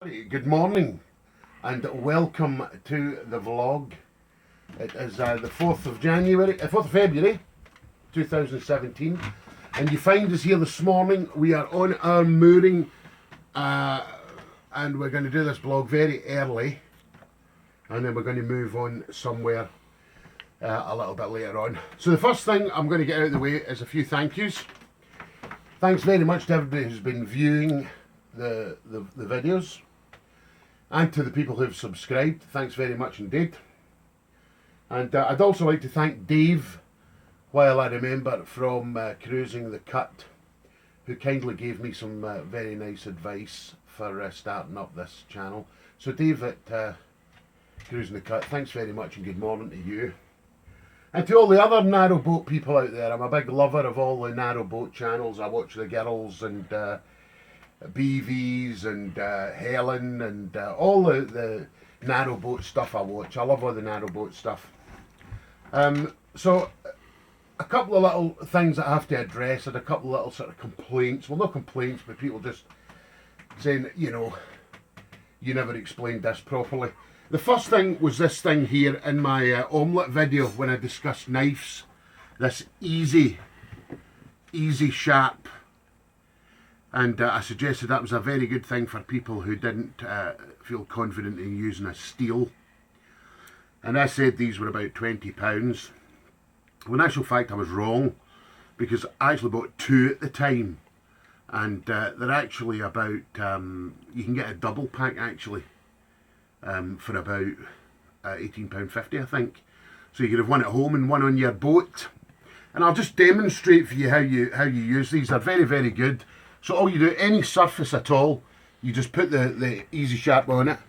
Good morning and welcome to the vlog. It is the 4th of January, 4th of February 2017, and you find us here this morning. We are on our mooring and we're going to do this vlog very early, and then we're going to move on somewhere a little bit later on. So the first thing I'm going to get out of the way is a few thank yous. Thanks very much to everybody who's been viewing the videos, and to the people who've subscribed. Thanks very much indeed. And I'd also like to thank Dave, while I remember, from Cruising the Cut, who kindly gave me some very nice advice for starting up this channel. So Dave at Cruising the Cut, thanks very much and good morning to you. And to all the other narrowboat people out there, I'm a big lover of all the narrowboat channels. I watch the girls and BVs and Helen and all the narrowboat stuff I watch. I love all the narrowboat stuff. So a couple of little things that I have to address, and a couple of little sort of complaints. Well, not complaints, but people just saying, you know, you never explained this properly. The first thing was this thing here in my omelette video when I discussed knives. This easy sharp. And I suggested that was a very good thing for people who didn't feel confident in using a steel. And I said these were about £20. Well, in actual fact, I was wrong, because I actually bought two at the time. And they're actually about, you can get a double pack actually for about £18.50, I think. So you could have one at home and one on your boat. And I'll just demonstrate for you how you use these. They're very, very good. So all you do, any surface at all, you just put the Easy Sharp on it.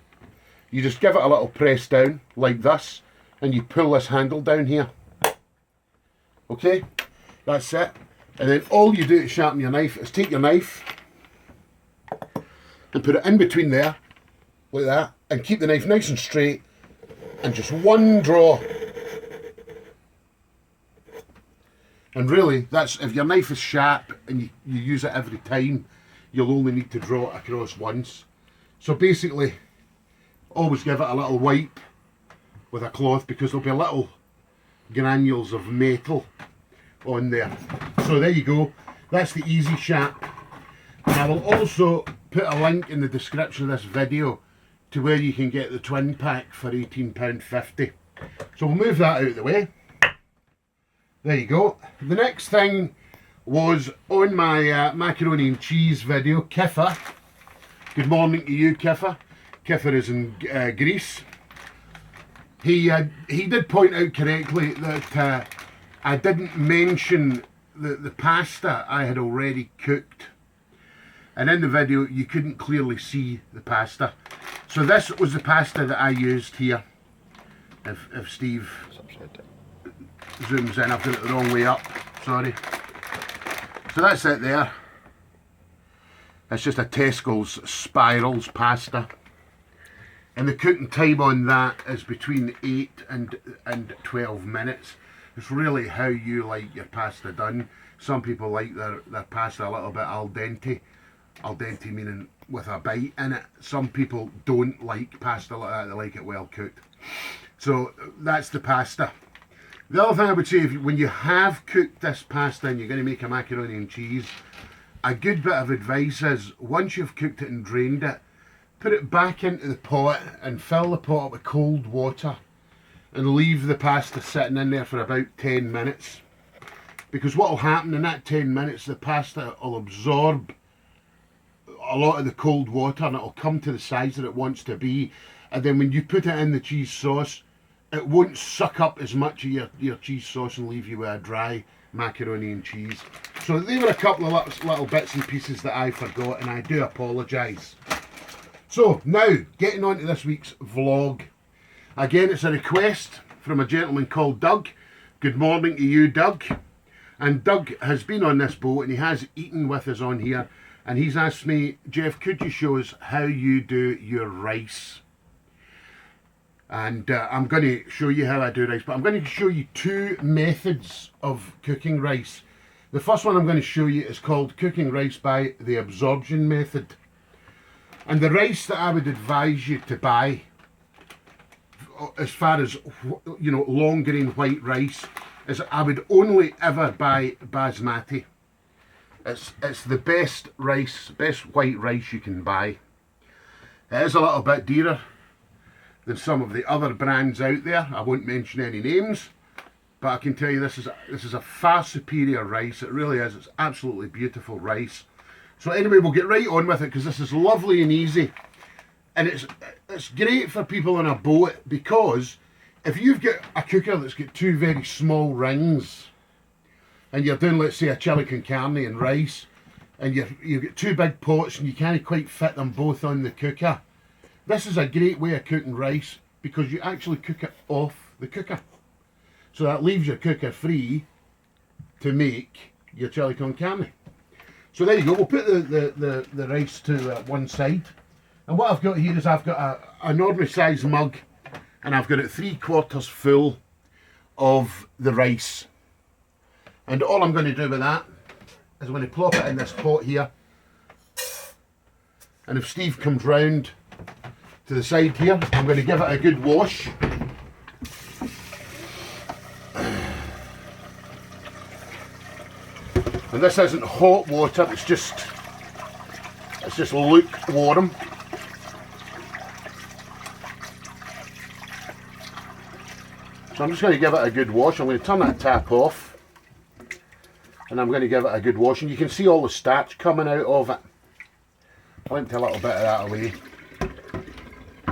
You just give it a little press down, like this, and you pull this handle down here. Okay, that's it. And then all you do to sharpen your knife is take your knife and put it in between there, like that, and keep the knife nice and straight, and just one draw. And really, that's, if your knife is sharp and you use it every time, you'll only need to draw it across once. So basically, always give it a little wipe with a cloth, because there'll be little granules of metal on there. So there you go, that's the Easy Sharp. And I will also put a link in the description of this video to where you can get the twin pack for £18.50. So we'll move that out of the way. There you go. The next thing was on my macaroni and cheese video, Kiffer. Good morning to you, Kiffer. Kiffer is in Greece. He did point out correctly that I didn't mention the pasta I had already cooked. And in the video, you couldn't clearly see the pasta. So this was the pasta that I used here. If Steve zooms in, I've got it the wrong way up, sorry. So that's it there. It's just a Tesco's Spirals pasta. And the cooking time on that is between 8 and 12 minutes. It's really how you like your pasta done. Some people like their pasta a little bit al dente. Al dente meaning with a bite in it. Some people don't like pasta like that, they like it well cooked. So that's the pasta. The other thing I would say, when you have cooked this pasta and you're going to make a macaroni and cheese, a good bit of advice is, once you've cooked it and drained it, put it back into the pot and fill the pot up with cold water and leave the pasta sitting in there for about 10 minutes. Because what will happen in that 10 minutes, the pasta will absorb a lot of the cold water and it will come to the size that it wants to be. And then when you put it in the cheese sauce, it won't suck up as much of your cheese sauce and leave you with a dry macaroni and cheese. So they were a couple of little bits and pieces that I forgot, and I do apologise. So now, getting on to this week's vlog. Again, it's a request from a gentleman called Doug. Good morning to you, Doug. And Doug has been on this boat and he has eaten with us on here. And he's asked me, Jeff, could you show us how you do your rice? And I'm going to show you how I do rice, but I'm going to show you two methods of cooking rice. The first one I'm going to show you is called cooking rice by the absorption method. And the rice that I would advise you to buy, as far as, you know, long grain white rice, is I would only ever buy basmati. It's the best rice, best white rice you can buy. It is a little bit dearer than some of the other brands out there. I won't mention any names, but I can tell you this is a far superior rice. It really is. It's absolutely beautiful rice. So anyway, we'll get right on with it because this is lovely and easy. And it's great for people on a boat, because if you've got a cooker that's got two very small rings and you're doing, let's say, a chili con carne and rice, and you've got two big pots and you can't quite fit them both on the cooker, this is a great way of cooking rice because you actually cook it off the cooker. So that leaves your cooker free to make your chili con carne. So there you go. We'll put the rice to one side. And what I've got here is I've got an ordinary size mug, and I've got it 3/4 full of the rice. And all I'm going to do with that is I'm going to plop it in this pot here. And if Steve comes round to the side here, I'm going to give it a good wash. And this isn't hot water, it's just lukewarm. So I'm just going to give it a good wash. I'm going to turn that tap off, and I'm going to give it a good wash, and you can see all the starch coming out of it. I empty a little bit of that away.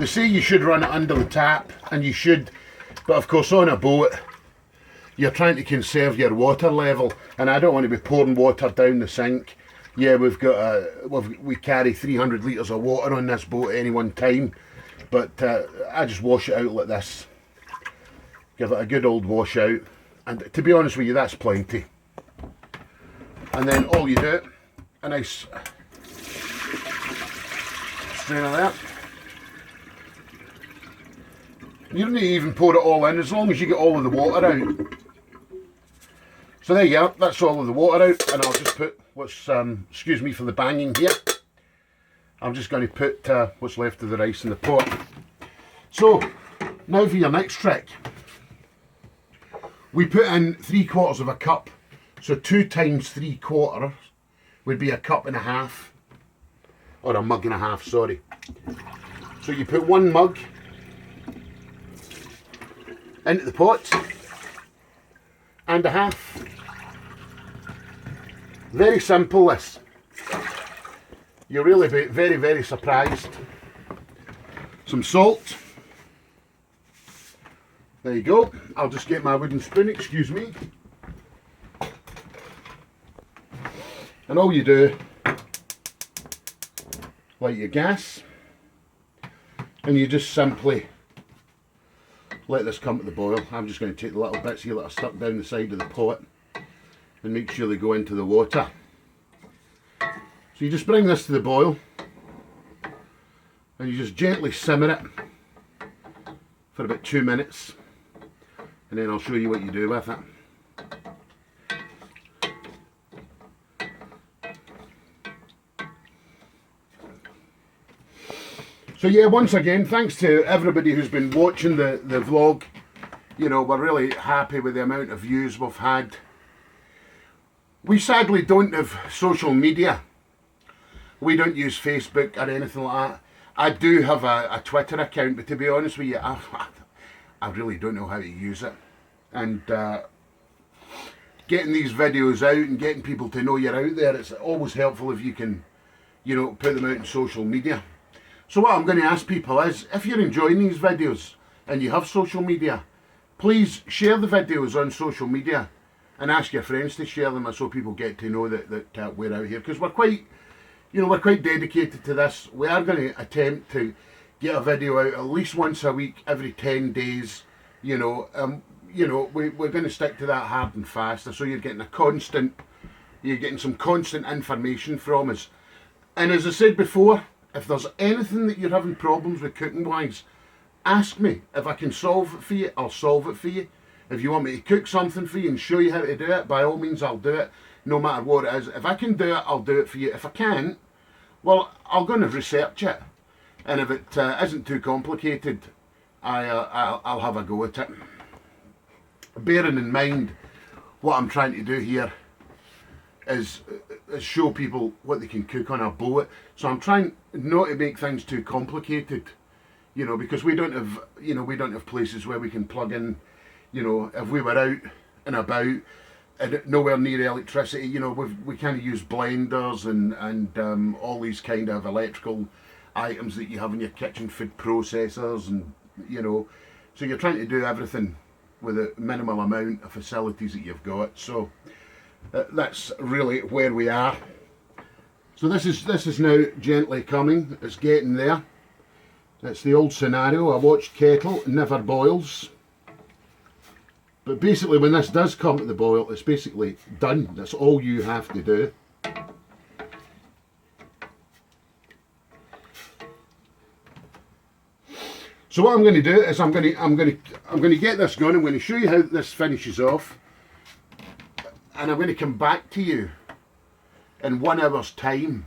They say you should run it under the tap, and you should, but of course on a boat you're trying to conserve your water level, and I don't want to be pouring water down the sink. Yeah, we carry 300 litres of water on this boat at any one time, but I just wash it out like this. Give it a good old wash out, and to be honest with you, that's plenty. And then all you do, a nice strain of that. You don't need to even pour it all in, as long as you get all of the water out. So there you go, that's all of the water out, and I'll just put what's, excuse me for the banging here, I'm just going to put what's left of the rice in the pot. So, now for your next trick. We put in 3/4 of a cup, so 2 times 3/4 would be a cup and a half, or a mug and a half, sorry. So you put 1 mug into the pot, and a half. Very simple this. You'll really be very, very surprised. Some salt. There you go. I'll just get my wooden spoon, excuse me. And all you do, light your gas, and you just simply let this come to the boil. I'm just going to take the little bits here that are stuck down the side of the pot and make sure they go into the water. So you just bring this to the boil, and you just gently simmer it for about 2 minutes, and then I'll show you what you do with it. So yeah, once again, thanks to everybody who's been watching the vlog. You know, we're really happy with the amount of views we've had. We sadly don't have social media. We don't use Facebook or anything like that. I do have a Twitter account, but to be honest with you, I really don't know how to use it. And getting these videos out and getting people to know you're out there, it's always helpful if you can, you know, put them out in social media. So what I'm going to ask people is, if you're enjoying these videos and you have social media, please share the videos on social media and ask your friends to share them so people get to know that we're out here, because we're quite, you know, we're quite dedicated to this. We are going to attempt to get a video out at least once a week, every 10 days, you know. We're going to stick to that hard and fast, so you're getting some constant information from us. And as I said before, if there's anything that you're having problems with cooking wise, ask me. If I can solve it for you, I'll solve it for you. If you want me to cook something for you and show you how to do it, by all means I'll do it, no matter what it is. If I can do it, I'll do it for you. If I can't, well, I'm going to research it. And if it isn't too complicated, I'll have a go at it. Bearing in mind what I'm trying to do here is show people what they can cook on a boat. So I'm trying not to make things too complicated, you know, because we don't have, you know, we don't have places where we can plug in, you know, if we were out and about and nowhere near electricity, you know, we kind of use blenders and all these kind of electrical items that you have in your kitchen, food processors, and you know, so you're trying to do everything with a minimal amount of facilities that you've got. So that's really where we are. So this is now gently coming. It's getting there. It's the old scenario. A watched kettle never boils. But basically, when this does come to the boil, it's basically done. That's all you have to do. So what I'm going to do is I'm going to get this going. I'm going to show you how this finishes off, and I'm going to come back to you in 1 hour's time,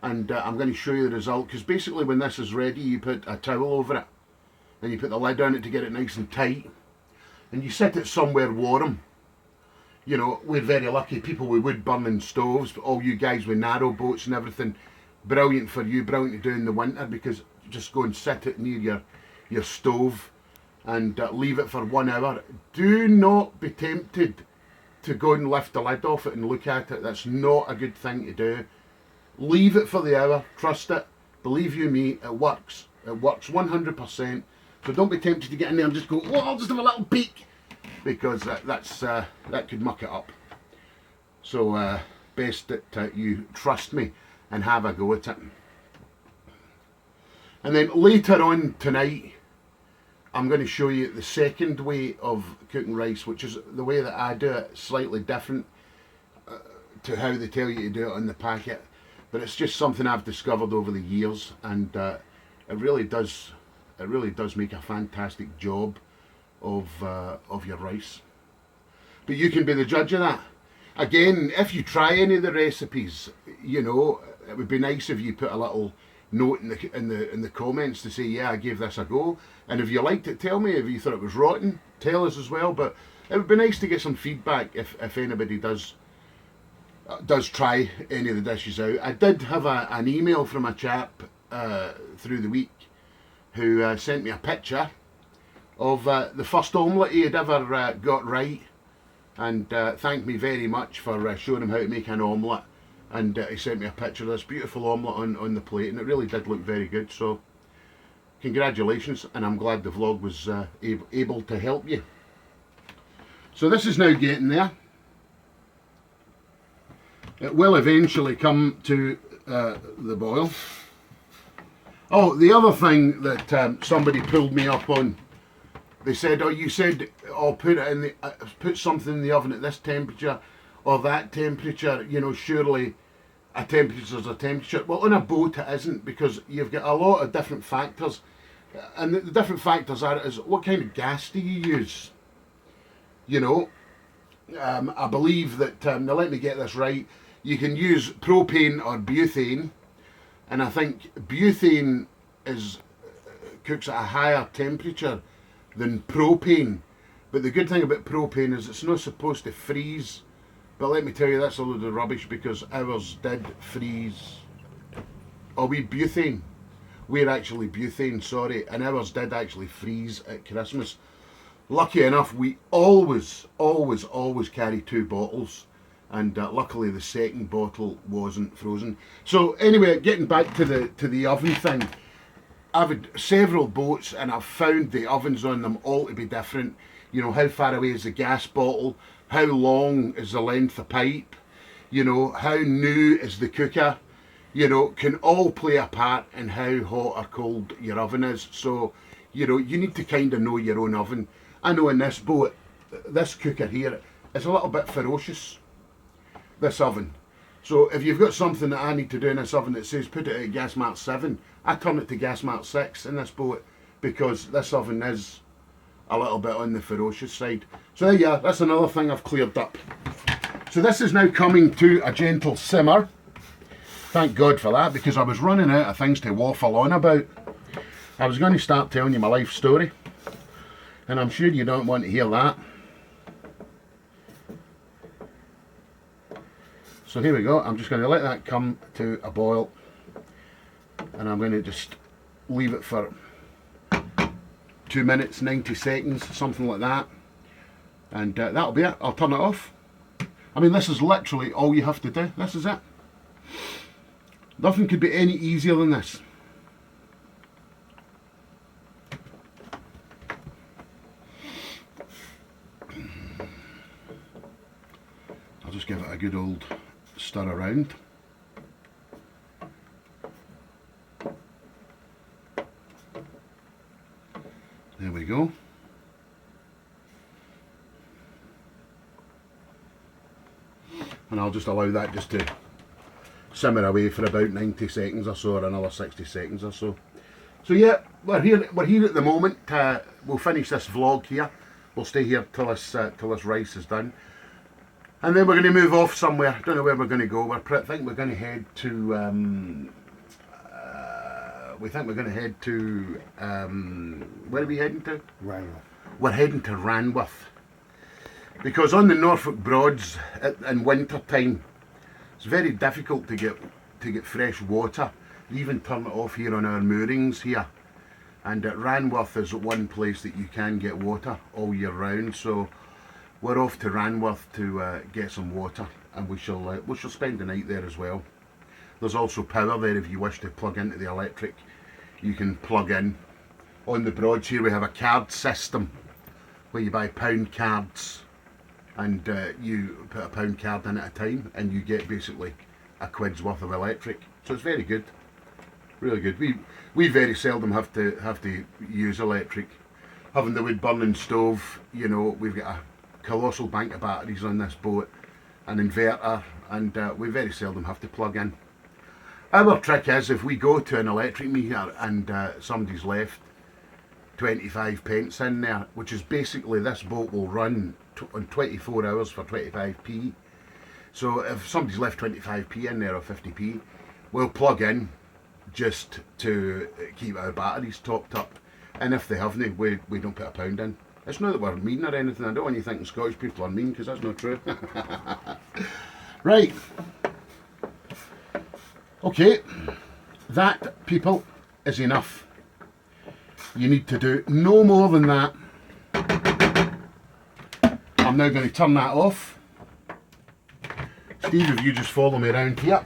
and I'm going to show you the result. Because basically, when this is ready, you put a towel over it, and you put the lid on it to get it nice and tight, and you set it somewhere warm. You know, we're very lucky, people with wood burning stoves, all you guys with narrow boats and everything, brilliant for you, brilliant to do in the winter, because just go and sit it near your stove and leave it for 1 hour. Do not be tempted to go and lift the lid off it and look at it. That's not a good thing to do. Leave it for the hour, trust it, believe you me, it works. It works 100%. So don't be tempted to get in there and just go, oh, I'll just have a little peek, because that could muck it up. So best that you trust me and have a go at it. And then later on tonight, I'm going to show you the second way of cooking rice, which is the way that I do it, slightly different to how they tell you to do it on the packet. But it's just something I've discovered over the years, and it really does make a fantastic job of your rice. But you can be the judge of that. Again, if you try any of the recipes, you know, it would be nice if you put a little note in the comments to say, yeah, I gave this a go, and if you liked it, tell me. If you thought it was rotten, tell us as well. But it would be nice to get some feedback if anybody does try any of the dishes out. I did have an email from a chap through the week who sent me a picture of the first omelette he had ever got right, and thanked me very much for showing him how to make an omelette. And he sent me a picture of this beautiful omelette on the plate, and it really did look very good. So congratulations, and I'm glad the vlog was able to help you. So this is now getting there. It will eventually come to the boil. Oh, the other thing that somebody pulled me up on, they said, oh, you said, oh, put something in the oven at this temperature or that temperature, you know, surely a temperature's a temperature. Well, on a boat it isn't, because you've got a lot of different factors, and the different factors is what kind of gas do you use, you know. I believe that, now let me get this right, you can use propane or butane, and I think butane cooks at a higher temperature than propane. But the good thing about propane is it's not supposed to freeze. But let me tell you, that's a load of rubbish, because ours did freeze. Oh, we're actually butane, sorry, and ours did actually freeze at Christmas. Lucky enough, we always carry 2 bottles, and luckily the second bottle wasn't frozen. So anyway, getting back to the oven thing, I've had several boats, and I've found the ovens on them all to be different. You know, how far away is the gas bottle? How long is the length of pipe? You know, how new is the cooker? You know, can all play a part in how hot or cold your oven is. So, you know, you need to kind of know your own oven. I know in this boat, this cooker here is a little bit ferocious, this oven. So if you've got something that I need to do in this oven that says put it at gas mark 7, I turn it to gas mark 6 in this boat, because this oven is a little bit on the ferocious side. So there you are, that's another thing I've cleared up. So this is now coming to a gentle simmer, Thank God for that, because I was running out of things to waffle on about. I was going to start telling you my life story, and I'm sure you don't want to hear that. So here we go. I'm just going to let that come to a boil, and I'm going to just leave it for 2 minutes, 90 seconds, something like that, and that'll be it. I'll turn it off. I mean, this is literally all you have to do. This is it. Nothing could be any easier than this. I'll just give it a good old stir around. There we go. And I'll just allow that just to simmer away for about 90 seconds or so, or another 60 seconds or so. So yeah, we're here at the moment. We'll finish this vlog here. We'll stay here till this rice is done, and then we're going to move off somewhere. I don't know where we're going to go. I think we're going to head to where are we heading to? Ranworth. We're heading to Ranworth, because on the Norfolk Broads in winter time, it's very difficult to get fresh water. You even turn it off here on our moorings here, and Ranworth is one place that you can get water all year round. So we're off to Ranworth to get some water, and we shall spend the night there as well. There's also power there if you wish to plug into the electric. You can plug in. On the Broads here we have a card system where you buy pound cards, and you put a pound card in at a time, and you get basically a quid's worth of electric. So it's very good, really good. We very seldom have to use electric. Having the wood burning stove, you know, we've got a colossal bank of batteries on this boat, an inverter, and we very seldom have to plug in. Our trick is, if we go to an electric meter and somebody's left 25 pence in there, which is basically, this boat will run on 24 hours for 25p. So if somebody's left 25p in there or 50p, we'll plug in just to keep our batteries topped up. And if they haven't, we don't put a pound in. It's not that we're mean or anything. I don't want you thinking Scottish people are mean, because that's not true. Right. Okay. That, people, is enough. You need to do no more than that. I'm now going to turn that off. Steve, if you just follow me around here.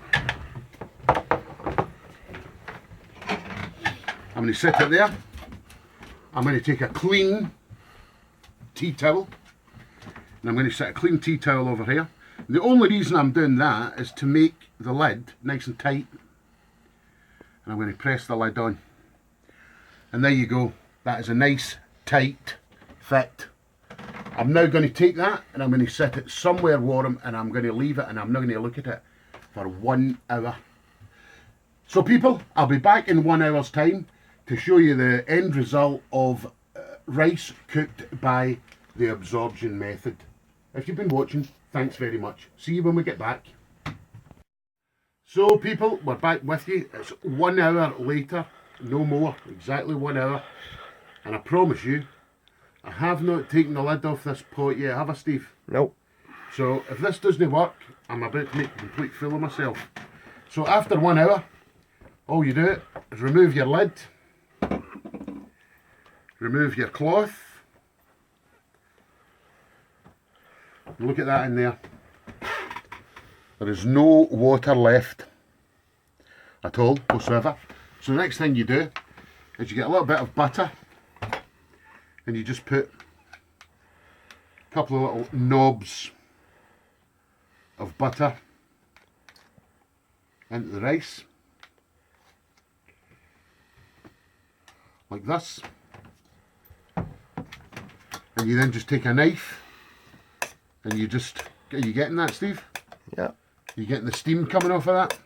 I'm going to sit it there. I'm going to take a clean tea towel, and I'm going to set a clean tea towel over here. The only reason I'm doing that is to make the lid nice and tight, and I'm going to press the lid on, and there you go. That is a nice tight fit. I'm now going to take that and I'm going to set it somewhere warm, and I'm going to leave it, and I'm not going to look at it for 1 hour. So people, I'll be back in 1 hour's time to show you the end result of rice cooked by the absorption method. If you've been watching, thanks very much. See you when we get back. So people, we're back with you. It's 1 hour later, no more, exactly 1 hour. And I promise you, I have not taken the lid off this pot yet, have I, Steve? Nope. So if this doesn't work, I'm about to make a complete fool of myself. So after 1 hour, all you do is remove your lid, remove your cloth. Look at that in there. There is no water left at all whatsoever. So the next thing you do is you get a little bit of butter, and you just put a couple of little knobs of butter into the rice, like this. And you then just take a knife, and you just, are you getting that, Steve? Yeah. You getting the steam coming off of that?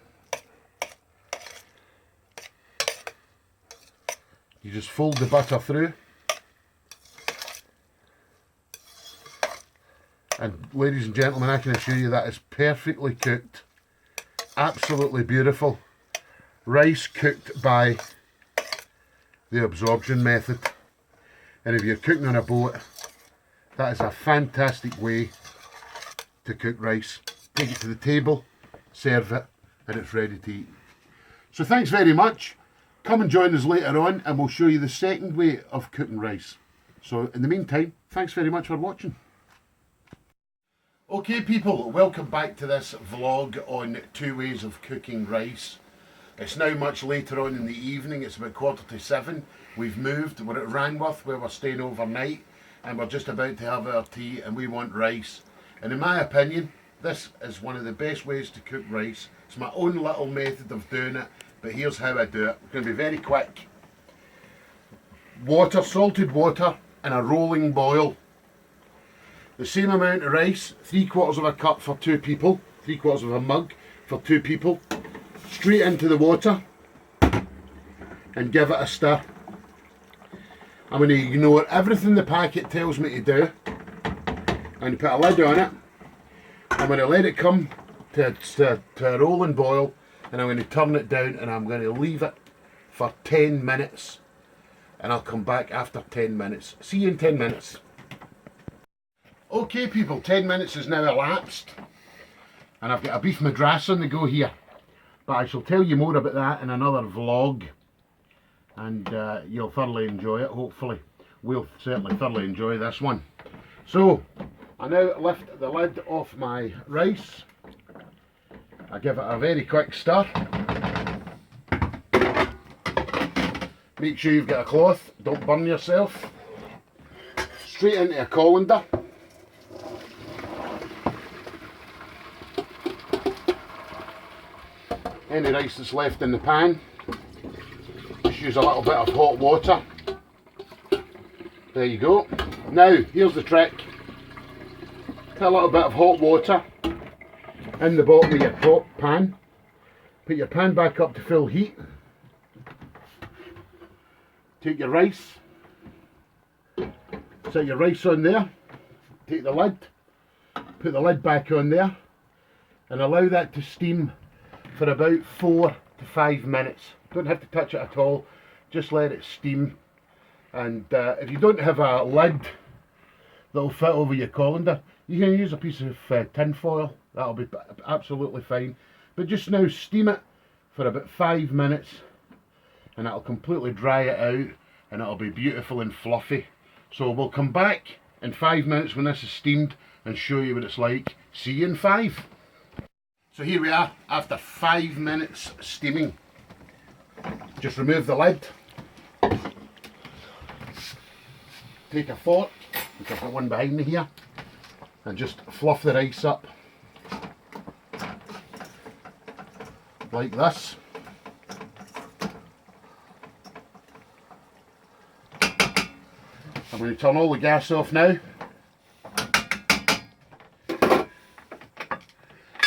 You just fold the butter through. And ladies and gentlemen, I can assure you that is perfectly cooked absolutely beautiful. Rice cooked by the absorption method. And if you're cooking on a boat, that is a fantastic way to cook rice. Take it to the table, serve it, and it's ready to eat. So thanks very much. Come and join us later on and we'll show you the second way of cooking rice. So in the meantime, thanks very much for watching. Okay people, welcome back to this vlog on 2 ways of cooking rice. It's now much later on in the evening, it's about 7:15. We've moved, we're at Ranworth where we're staying overnight and we're just about to have our tea and we want rice. And in my opinion, this is one of the best ways to cook rice. It's my own little method of doing it, but here's how I do it. It's going to be very quick. Water, salted water and a rolling boil. The same amount of rice, 3/4 of a cup for 2 people, 3/4 of a mug for 2 people. Straight into the water and give it a stir. I'm going to ignore everything the packet tells me to do. I'm going to put a lid on it. I'm going to let it come to a rolling boil and I'm going to turn it down and I'm going to leave it for 10 minutes and I'll come back after 10 minutes. See you in 10 minutes. Okay people, 10 minutes has now elapsed and I've got a beef madras on the go here, but I shall tell you more about that in another vlog and you'll thoroughly enjoy it. Hopefully we'll certainly thoroughly enjoy this one. So I now lift the lid off my rice. I give it a very quick stir. Make sure you've got a cloth, don't burn yourself. Straight into a colander. Any rice that's left in the pan, just use a little bit of hot water. There you go. Now, here's the trick. Put a little bit of hot water in the bottom of your pan. Put your pan back up to full heat. Take your rice. Set your rice on there. Take the lid. Put the lid back on there. And allow that to steam for about 4 to 5 minutes. Don't have to touch it at all, just let it steam. And if you don't have a lid that'll fit over your colander, you can use a piece of tin foil, that'll be absolutely fine. But just now steam it for about 5 minutes and that'll completely dry it out and it'll be beautiful and fluffy. So we'll come back in 5 minutes when this is steamed and show you what it's like. See you in 5. So here we are after 5 minutes steaming. Just remove the lid. Take a fork, which I've got one behind me here, and just fluff the rice up like this. I'm going to turn all the gas off now.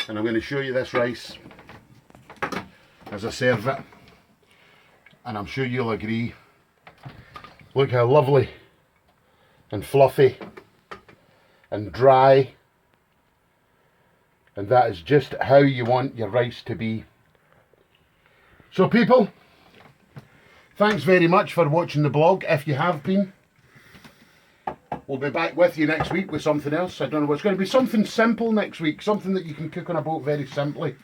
And I'm going to show you this rice as I serve it, and I'm sure you'll agree. Look how lovely and fluffy and dry, and that is just how you want your rice to be. So people, thanks very much for watching the blog. If you have been, we'll be back with you next week with something else. I don't know what's going to be. Something simple next week. Something that you can cook on a boat very simply.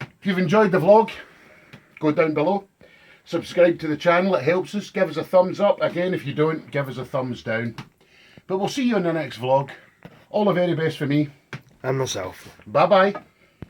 If you've enjoyed the vlog, go down below. Subscribe to the channel. It helps us. Give us a thumbs up. Again, if you don't, give us a thumbs down. But we'll see you in the next vlog. All the very best for me. And myself. Bye-bye.